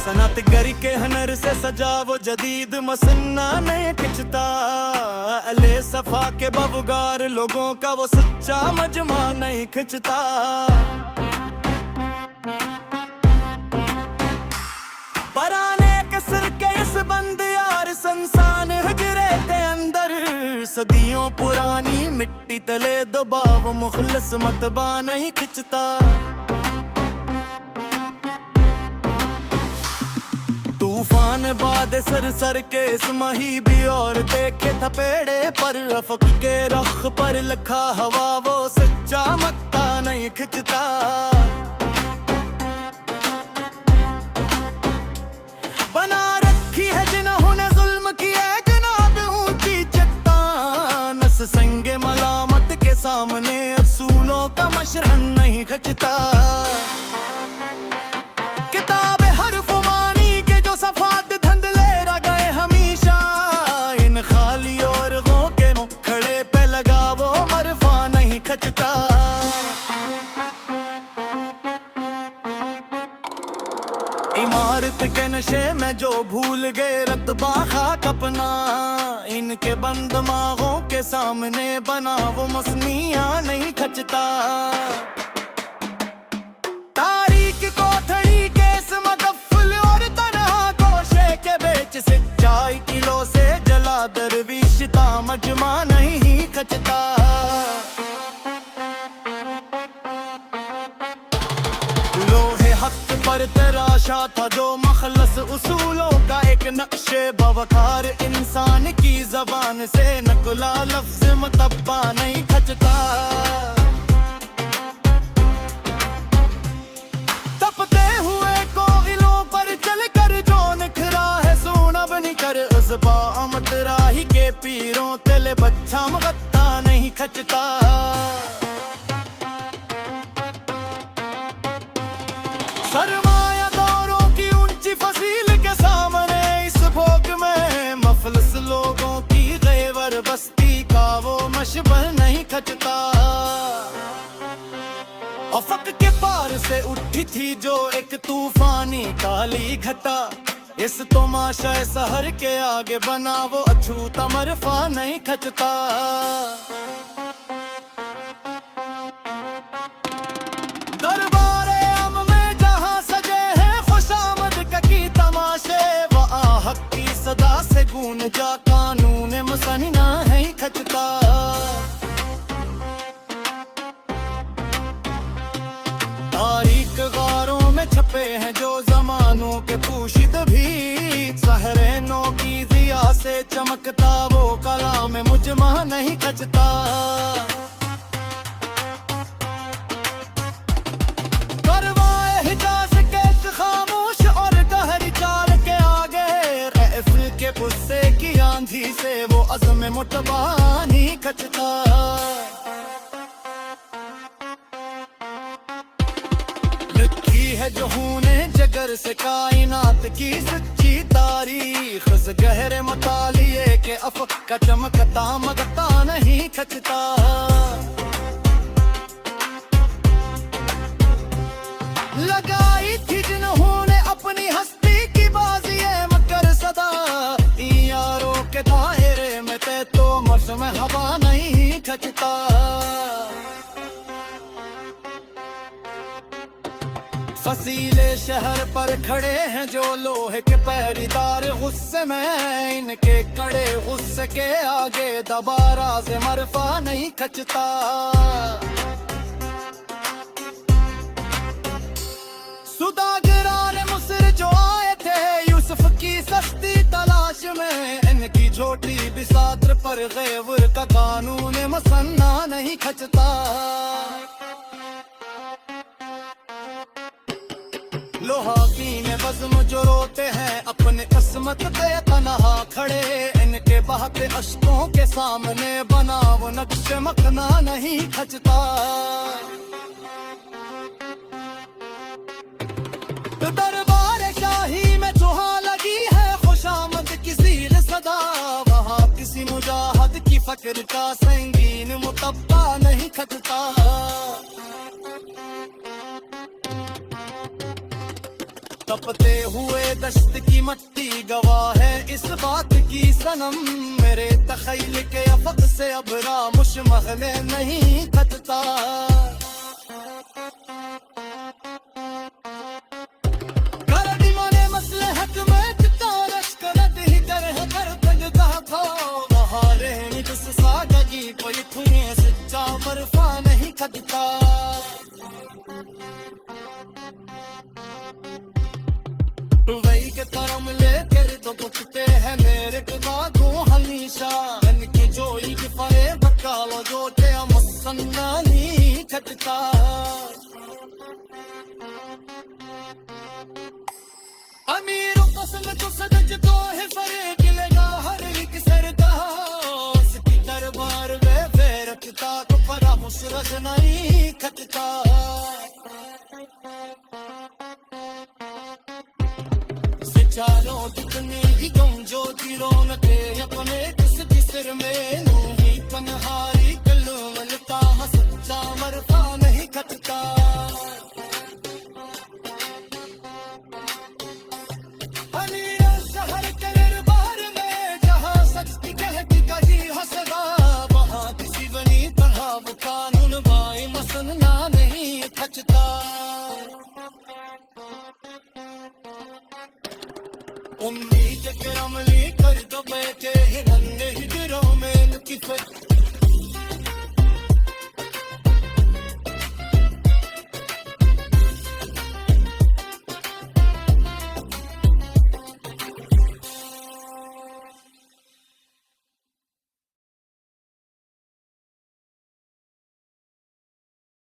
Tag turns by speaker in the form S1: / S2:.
S1: सनत गर के हनर से सजा वो जदीद मसन्ना नहीं खिंचता। अले सफा के बवगार लोगों का वो सच्चा मजमा नहीं खिंचता। पराने कसर के इस बंद यार संसान हजरे के अंदर, सदियों पुरानी मिट्टी तले दबाव मुखलस मतबा नहीं खिंचता। तूफान बाद सर सर के इस मही भी और देखे थपेड़े पर, अफक के रख पर लिखा हवा वो सच्चा मत्ता नहीं खिंचता। बना रखी है जिन्होंने जुल्म किया जनाब ऊंची चट्टान, संगे मलामत के सामने असूलों का मशरन नहीं खिंचता। किताबें हर्फ मानी के जो सफात धंधले रह गए हमेशा, इन खाली और गो के मुखड़े पे लगा वो मरफा नहीं खचता। इमारत के नशे में जो भूल गए रतबा खाक अपना, इनके बंद दिमागों के सामने बना वो मसनिया नहीं खचता। तारीख कोठड़ी के इस मगफल और तन्हा गोशे के बेच सच्चाई किलो से जला दरवीशता मजमा नहीं खचता। लोहे हक पर तराशा था जो मखलस उसूलों का एक नक्शे बवकार, इंसान की जबान से नकुला लफ्ज मतब्बा नहीं खचता। तपते हुए कोयलों पर चलकर जो निखरा है सोना बनकर, उस बामत राही के पीरों तेले बच्चा मगत्ता नहीं खचता। सरमाया दौरों की ऊंची फसील के सामने इस भोग में मफलस लोगों की गैवर बस्ती का वो मशबल नहीं खचता। अफक के पार से उठी थी जो एक तूफानी काली घटा, इस तमाशा सहर के आगे बना वो अछूता मरफा नहीं खचता। दरबारे अम में जहां सजे हैं खुशामद की तमाशे, वो आहक की सदा से गूंज जा कानून मुसन्ना है खचता। तारीख गारों में छपे हैं जो जमानों के पूशिद भी, सहरेनों की दिया से चमकता वो कलाम मुजमा नहीं खचता। करवाए हिजाज के खामोश और गहरी चाल के आगे, रहफिल के गुस्से की आंधी से वो अज़्म मुतबा नहीं खचता। है जहूने जगर से कायनात की सच्ची तारीख, गहरे मतालिए के अफक का चमकता मगता नहीं खचता। लगाई थी जिन्होंने अपनी हस्ती की बाजिए मकर सदा, यारों के दायरे में ते तो मौसम हवा नहीं खचता। फसीले शहर पर खड़े हैं जो लोहे के पहरेदार, गुस्से में इनके कड़े गुस्से के आगे दबारा से मरफा नहीं खचता। सुदागरान मुसर जो आए थे यूसुफ की सस्ती तलाश में, इनकी छोटी बिसात्र पर गैवर का कानून मसन्ना नहीं खचता। लोहाकीन बज़्म जो रोते हैं अपने किस्मत पे तनहा खड़े, इनके बहते अश्कों के सामने बना वो नक्श मखना नहीं खचता। तो दरबार शाही में जहाँ लगी है खुशामद की ज़ीर सदा, वहाँ किसी मुजाहिद की फक्र का संगीन मुतब्बा नहीं खचता। तपते हुए सनम मेरे तखैल के अफक से अबरा मुशमहले नहीं खतता करदी मने मसलहत में तारश करत ही कर कर तगदा था बहारे जिस सादगी कोई खुने सच्चा बर्फा नहीं खतता वही के तरम ले तेरे तो दुखते हैं मेरे खुदा को हमेशा इनकी जोई की फरे बकालो जो ते मसन्ना नहीं खटता अमीरों पसंद तो सदज तो है फरे गिलेगा हर एक सरदा उसकी दरबार में बेरखता तो परा मुशरज नहीं खटता चारों कितने ही गम जो रौनक अपने